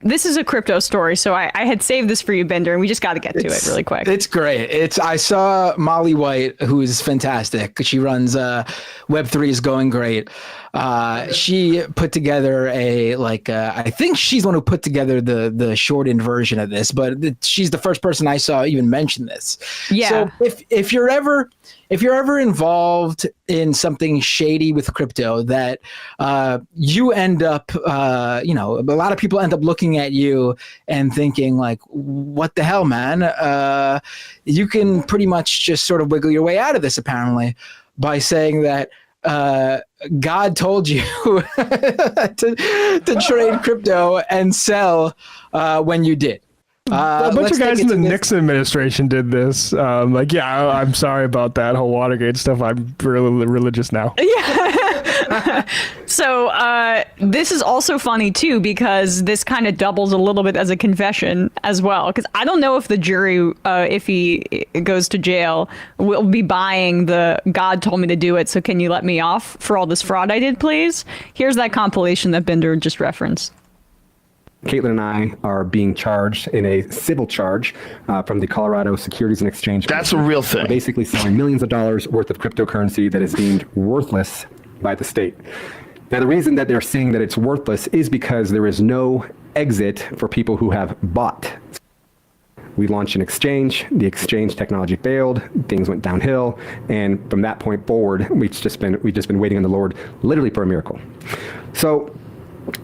this is a crypto story, so I had saved this for you, Bender, and we just got to get to it really quick. It's great. I saw Molly White, who is fantastic. She runs Web3 is going great. She put together I think she's the one who put together the shortened version of this, but she's the first person I saw even mention this. Yeah. So if you're ever involved in something shady with crypto, that you end up, a lot of people end up looking at you and thinking like, what the hell, man? You can pretty much just sort of wiggle your way out of this, apparently, by saying that God told you to trade crypto and sell when you did. A bunch of guys in the Nixon administration did this. I'm sorry about that whole Watergate stuff. I'm really religious now. Yeah. So this is also funny too, because this kind of doubles a little bit as a confession as well. Because I don't know if the jury, if he goes to jail, will be buying the God told me to do it, so can you let me off for all this fraud I did, please? Here's that compilation that Bender just referenced. Caitlin and I are being charged in a civil charge from the Colorado Securities and Exchange Commission. That's a real thing. We're basically selling millions of dollars worth of cryptocurrency that is deemed worthless by the state. Now, the reason that they're saying that it's worthless is because there is no exit for people who have bought. We launched an exchange. The exchange technology failed. Things went downhill, and from that point forward, we've just been waiting on the Lord, literally for a miracle. So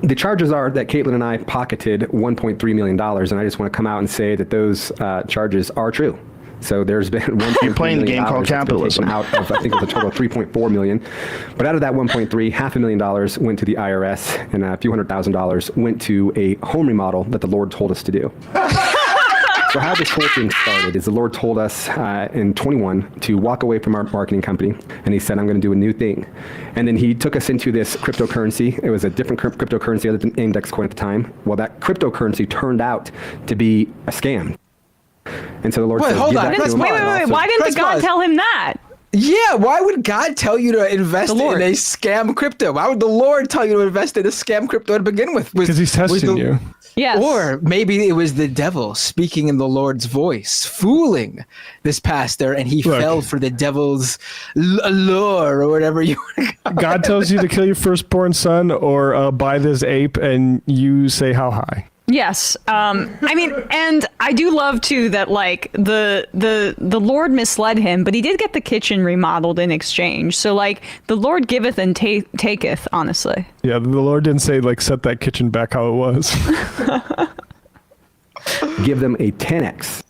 the charges are that Caitlin and I pocketed $1.3 million, and I just want to come out and say that those charges are true. So there's been You're playing the game called capitalism. Out of, I think it was a total of 3.4 million. But out of that 1.3, $500,000 went to the IRS, and a few $100,000 went to a home remodel that the Lord told us to do. So how this whole thing started is the Lord told us in 21 to walk away from our marketing company, and he said, I'm going to do a new thing. And then he took us into this cryptocurrency. It was a different cryptocurrency other than index coin at the time. Well, that cryptocurrency turned out to be a scam. And so the Lord said, hold on. Wait. Why didn't the God tell him that? Yeah, why would God tell you to invest in a scam crypto? Why would the Lord tell you to invest in a scam crypto to begin with? Because he's testing you. Yes. Or maybe it was the devil speaking in the Lord's voice, fooling this pastor, and he fell for the devil's allure or whatever you want to call it. God tells you to kill your firstborn son or buy this ape, and you say how high. Yes. I mean, and I do love too that like the Lord misled him, but he did get the kitchen remodeled in exchange. So like the Lord giveth and taketh, honestly. Yeah, the Lord didn't say like set that kitchen back how it was. Give them a 10x.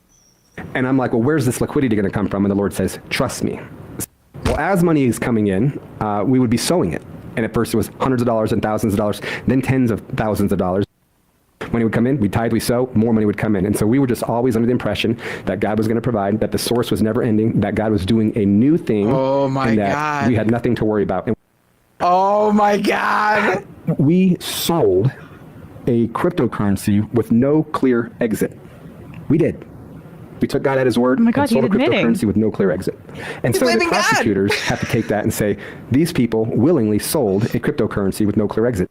And I'm like, well, where's this liquidity going to come from? And the Lord says, trust me. Well, as money is coming in, we would be sowing it. And at first it was hundreds of dollars and thousands of dollars, then tens of thousands of dollars. Money would come in, we tithe, we sow, more money would come in. And so we were just always under the impression that God was going to provide, that the source was never ending, that God was doing a new thing. Oh my and that God. we had nothing to worry about. And oh my God. we sold a cryptocurrency with no clear exit. We did. We took God at his word and sold a cryptocurrency with no clear exit. And so the prosecutors have to take that and say, these people willingly sold a cryptocurrency with no clear exit.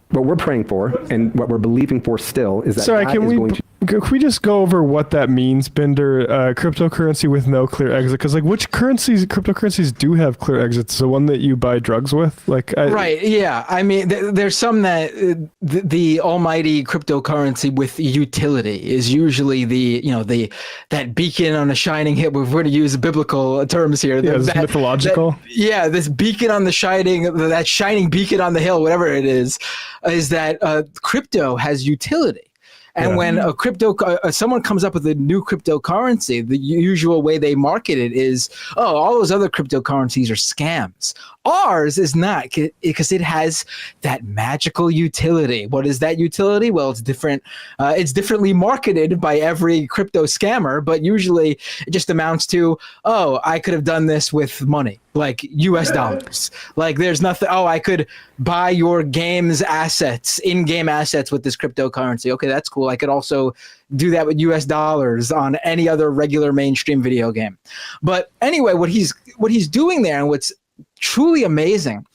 What we're praying for and what we're believing for still is that God is going to... Can we just go over what that means, Bender? Cryptocurrency with no clear exit? Because like, which cryptocurrencies do have clear exits? The one that you buy drugs with, right? Yeah, I mean, there's some that the almighty cryptocurrency with utility is usually that beacon on a shining hill. We're going to use biblical terms here. Yeah, it's mythological. This beacon on the that shining beacon on the hill, whatever it is that crypto has utility. And when someone comes up with a new cryptocurrency, the usual way they market it is, all those other cryptocurrencies are scams. Ours is not, because it has that magical utility. What is that utility? Well, it's different. It's differently marketed by every crypto scammer, but usually it just amounts to, I could have done this with money, like US dollars. Like there's nothing, I could buy your game's assets, in-game assets with this cryptocurrency. Okay, that's cool. I could also do that with US dollars on any other regular mainstream video game. But anyway, what he's doing there, and what's truly amazing,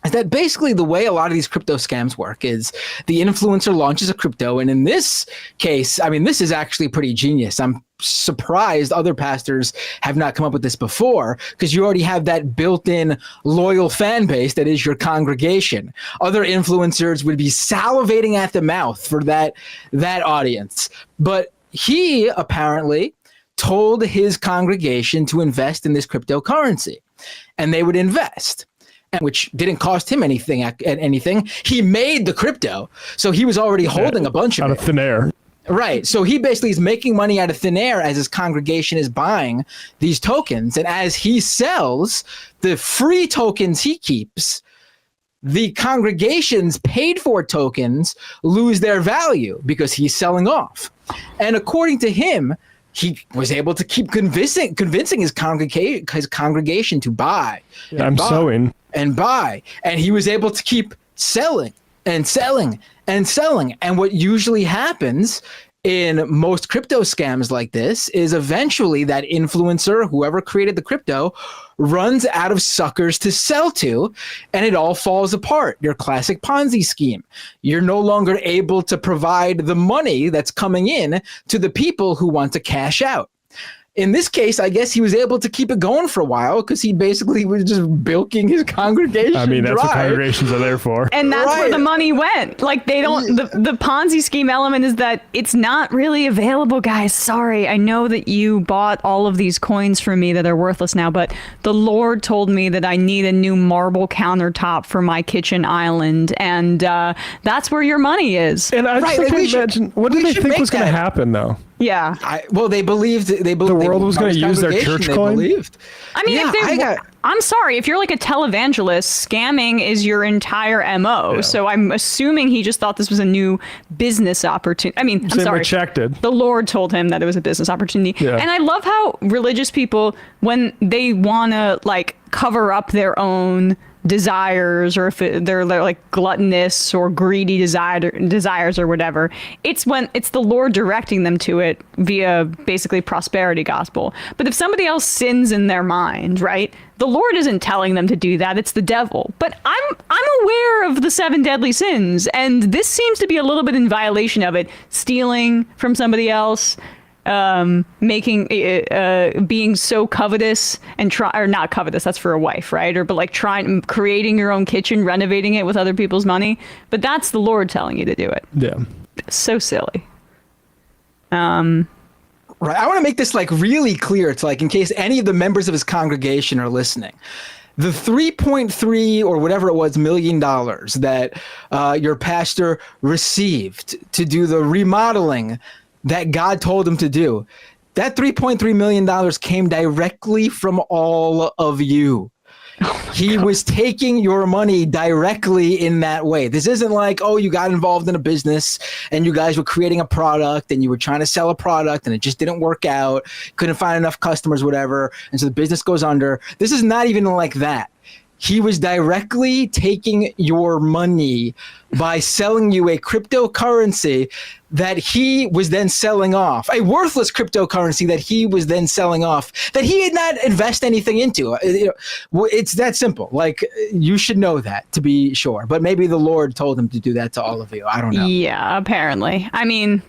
is that basically the way a lot of these crypto scams work is the influencer launches a crypto. And in this case, I mean, this is actually pretty genius. I'm surprised other pastors have not come up with this before, because you already have that built-in loyal fan base that is your congregation. Other influencers would be salivating at the mouth for that audience. But he apparently told his congregation to invest in this cryptocurrency, and they would invest, which didn't cost him anything. He made the crypto, so he was already holding a bunch of out it. of thin air. Right. So he basically is making money out of thin air as his congregation is buying these tokens. And as he sells the free tokens he keeps, the congregation's paid for tokens lose their value because he's selling off. And according to him, he was able to keep convincing his congregation to buy. I'm sewing. And buy. And he was able to keep selling and selling and selling. And what usually happens in most crypto scams like this is eventually that influencer, whoever created the crypto, runs out of suckers to sell to, and it all falls apart. Your classic Ponzi scheme. You're no longer able to provide the money that's coming in to the people who want to cash out. In this case, I guess he was able to keep it going for a while because he basically was just bilking his congregation. I mean, that's dry. what congregations are there for. And that's where Right. the money went. Like, they don't, the Ponzi scheme element is that it's not really available, guys. Sorry, I know that you bought all of these coins from me that are worthless now, but the Lord told me that I need a new marble countertop for my kitchen island, and that's where your money is. And I just Right, like, we should- imagine, what we did they should think make was going to that. happen, though? Yeah. They believed the world was gonna use their church coin? I mean, I'm sorry, if you're like a televangelist, scamming is your entire MO. Yeah. So I'm assuming he just thought this was a new business opportunity. I mean, I'm Same sorry. with Shaq did. The Lord told him that it was a business opportunity. Yeah. And I love how religious people, when they want to like cover up their own desires, or if they're like gluttonous or greedy desires or whatever, it's the Lord directing them to it via basically prosperity gospel. But if somebody else sins in their mind, right, the Lord isn't telling them to do that, it's the devil. But I'm aware of the 7 deadly sins, and this seems to be a little bit in violation of it. Stealing from somebody else, being so covetous and or not covetous, that's for a wife, right? But like creating your own kitchen, renovating it with other people's money. But that's the Lord telling you to do it. Yeah. It's so silly. Right. I want to make this like really clear. It's like in case any of the members of his congregation are listening. The 3.3 or whatever it was $1 million that your pastor received to do the remodeling that God told him to do, that $3.3 million came directly from all of you. He was taking your money directly in that way. This isn't like, oh, you got involved in a business and you guys were creating a product and you were trying to sell a product and it just didn't work out, couldn't find enough customers, whatever, and so the business goes under. This is not even like that. He was directly taking your money by selling you a cryptocurrency that he was then selling off, a worthless cryptocurrency that he was then selling off, that he did not invest anything into. It's that simple. Like, you should know that, to be sure. But maybe the Lord told him to do that to all of you. I don't know. Yeah, apparently. I mean,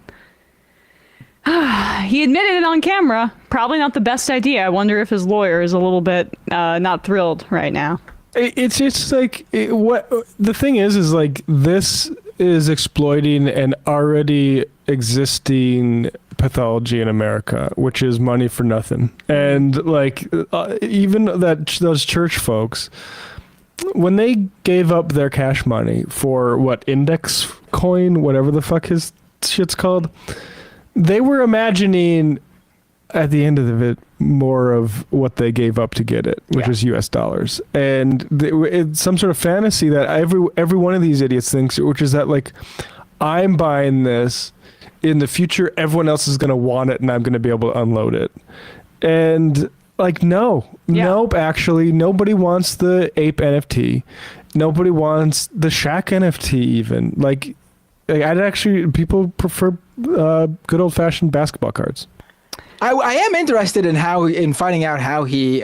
he admitted it on camera. Probably not the best idea. I wonder if his lawyer is a little bit not thrilled right now. It's just like what the thing is like this is exploiting an already existing pathology in America, which is money for nothing. And like even those church folks, when they gave up their cash money for what index coin, whatever the fuck his shit's called, they were imagining at the end of it more of what they gave up to get it, which was US dollars. And it's some sort of fantasy that every one of these idiots thinks, which is that like, I'm buying this, in the future everyone else is going to want it and I'm going to be able to unload it. And like, nope, actually nobody wants the ape NFT. Nobody wants the Shaq NFT even. Like I'd actually, people prefer good old fashioned basketball cards. I am interested in finding out how he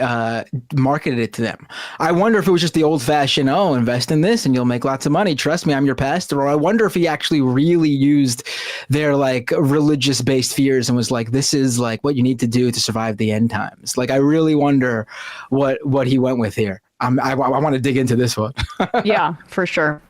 marketed it to them. I wonder if it was just the old-fashioned, invest in this and you'll make lots of money. Trust me, I'm your pastor. Or I wonder if he actually really used their like religious-based fears and was like, this is like what you need to do to survive the end times. Like, I really wonder what he went with here. I want to dig into this one. Yeah, for sure.